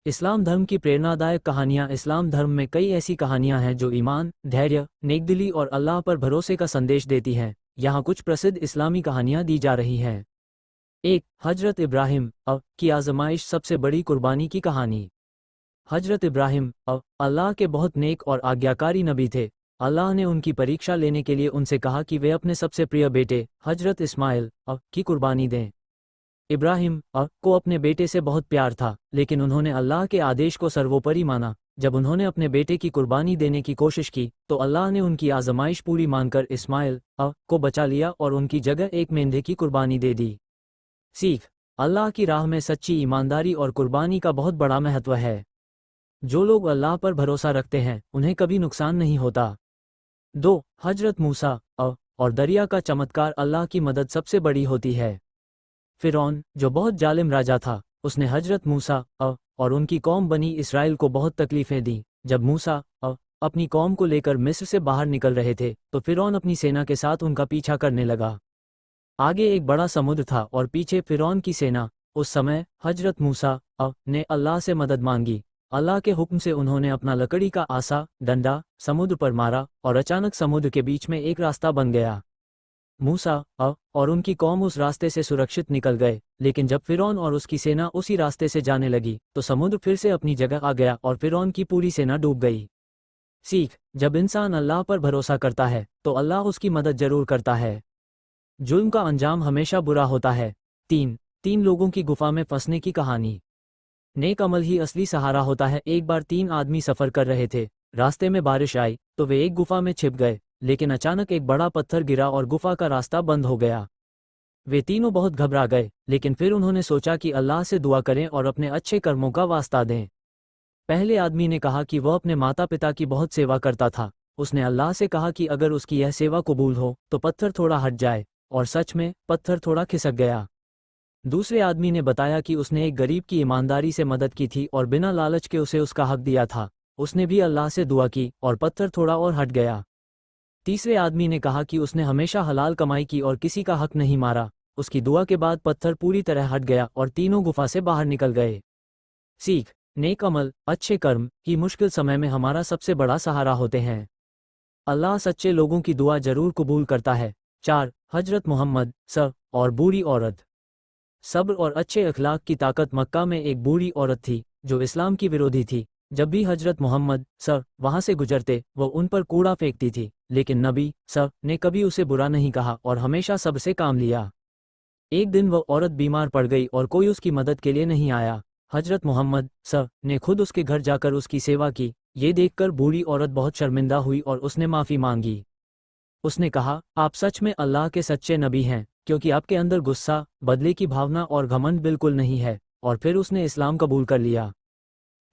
इस्लाम धर्म की प्रेरणादायक कहानियाँ। इस्लाम धर्म में कई ऐसी कहानियाँ हैं जो ईमान, धैर्य, नेकदिली और अल्लाह पर भरोसे का संदेश देती हैं। यहाँ कुछ प्रसिद्ध इस्लामी कहानियाँ दी जा रही हैं। 1. हजरत इब्राहिम की आजमाइश, सबसे बड़ी कुर्बानी की कहानी। हजरत इब्राहिम अल्लाह के बहुत नेक और आज्ञाकारी नबी थे। अल्लाह ने उनकी परीक्षा लेने के लिए उनसे कहा कि वे अपने सबसे प्रिय बेटे हजरत इस्माइल की कुर्बानी दें। इब्राहिम को अपने बेटे से बहुत प्यार था, लेकिन उन्होंने अल्लाह के आदेश को सर्वोपरि माना। जब उन्होंने अपने बेटे की कुर्बानी देने की कोशिश की तो अल्लाह ने उनकी आजमाइश पूरी मानकर इस्माइल को बचा लिया और उनकी जगह एक मेंढे की कुर्बानी दे दी। सीख: अल्लाह की राह में सच्ची ईमानदारी और कुर्बानी का बहुत बड़ा महत्व है। जो लोग अल्लाह पर भरोसा रखते हैं उन्हें कभी नुकसान नहीं होता। 2. हजरत मूसा और दरिया का चमत्कार। अल्लाह की मदद सबसे बड़ी होती है। फिरौन, जो बहुत जालिम राजा था, उसने हजरत मूसा और उनकी कौम बनी इसराइल को बहुत तकलीफें दी। जब मूसा अपनी कौम को लेकर मिस्र से बाहर निकल रहे थे तो फिरौन अपनी सेना के साथ उनका पीछा करने लगा। आगे एक बड़ा समुद्र था और पीछे फिरौन की सेना। उस समय हजरत मूसा ने अल्लाह से मदद मांगी। अल्लाह के हुक्म से उन्होंने अपना लकड़ी का आसा डंडा समुद्र पर मारा और अचानक समुद्र के बीच में एक रास्ता बन गया। मूसा और उनकी कौम उस रास्ते से सुरक्षित निकल गए, लेकिन जब फिरौन और उसकी सेना उसी रास्ते से जाने लगी तो समुद्र फिर से अपनी जगह आ गया और फिरौन की पूरी सेना डूब गई। सीख: जब इंसान अल्लाह पर भरोसा करता है तो अल्लाह उसकी मदद जरूर करता है। जुल्म का अंजाम हमेशा बुरा होता है। 3 लोगों की गुफा में फंसने की कहानी। नेक अमल ही असली सहारा होता है। एक बार 3 आदमी सफर कर रहे थे। रास्ते में बारिश आई तो वे एक गुफा में छिप गए, लेकिन अचानक एक बड़ा पत्थर गिरा और गुफा का रास्ता बंद हो गया। वे तीनों बहुत घबरा गए, लेकिन फिर उन्होंने सोचा कि अल्लाह से दुआ करें और अपने अच्छे कर्मों का वास्ता दें। पहले आदमी ने कहा कि वह अपने माता पिता की बहुत सेवा करता था। उसने अल्लाह से कहा कि अगर उसकी यह सेवा कबूल हो तो पत्थर थोड़ा हट जाए, और सच में पत्थर थोड़ा खिसक गया। दूसरे आदमी ने बताया कि उसने एक गरीब की ईमानदारी से मदद की थी और बिना लालच के उसे उसका हक दिया था। उसने भी अल्लाह से दुआ की और पत्थर थोड़ा और हट गया। तीसरे आदमी ने कहा कि उसने हमेशा हलाल कमाई की और किसी का हक नहीं मारा। उसकी दुआ के बाद पत्थर पूरी तरह हट गया और तीनों गुफा से बाहर निकल गए। सीख: नेक अमल, अच्छे कर्म की मुश्किल समय में हमारा सबसे बड़ा सहारा होते हैं। अल्लाह सच्चे लोगों की दुआ जरूर कबूल करता है। 4. हजरत मोहम्मद और बूढ़ी औरत। सब्र और अच्छे अखलाक की ताकत। मक्का में एक बूढ़ी औरत थी जो इस्लाम की विरोधी थी। जब भी हजरत मोहम्मद वहां से गुजरते वो उन पर कूड़ा फेंकती थी, लेकिन नबी ने कभी उसे बुरा नहीं कहा और हमेशा सबसे काम लिया। एक दिन वह औरत बीमार पड़ गई और कोई उसकी मदद के लिए नहीं आया। हजरत मोहम्मद ने खुद उसके घर जाकर उसकी सेवा की। ये देखकर बूढ़ी औरत बहुत शर्मिंदा हुई और उसने माफ़ी मांगी। उसने कहा, आप सच में अल्लाह के सच्चे नबी हैं, क्योंकि आपके अंदर गुस्सा, बदले की भावना और घमंड बिल्कुल नहीं है। और फिर उसने इस्लाम कबूल कर लिया।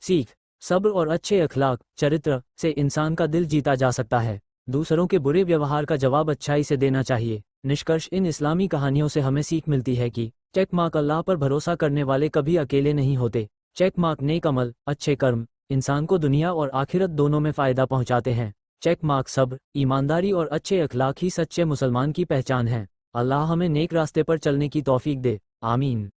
सीख: सब्र और अच्छे अखलाक चरित्र से इंसान का दिल जीता जा सकता है। दूसरों के बुरे व्यवहार का जवाब अच्छाई से देना चाहिए। निष्कर्ष: इन इस्लामी कहानियों से हमें सीख मिलती है कि चेक मार्क अल्लाह पर भरोसा करने वाले कभी अकेले नहीं होते। चेक मार्क नेक अमल, अच्छे कर्म इंसान को दुनिया और आखिरत दोनों में फ़ायदा पहुंचाते हैं। चेक मार्क सब्र, ईमानदारी और अच्छे अखलाक ही सच्चे मुसलमान की पहचान है। अल्लाह हमें नेक रास्ते पर चलने की तौफीक दे। आमीन।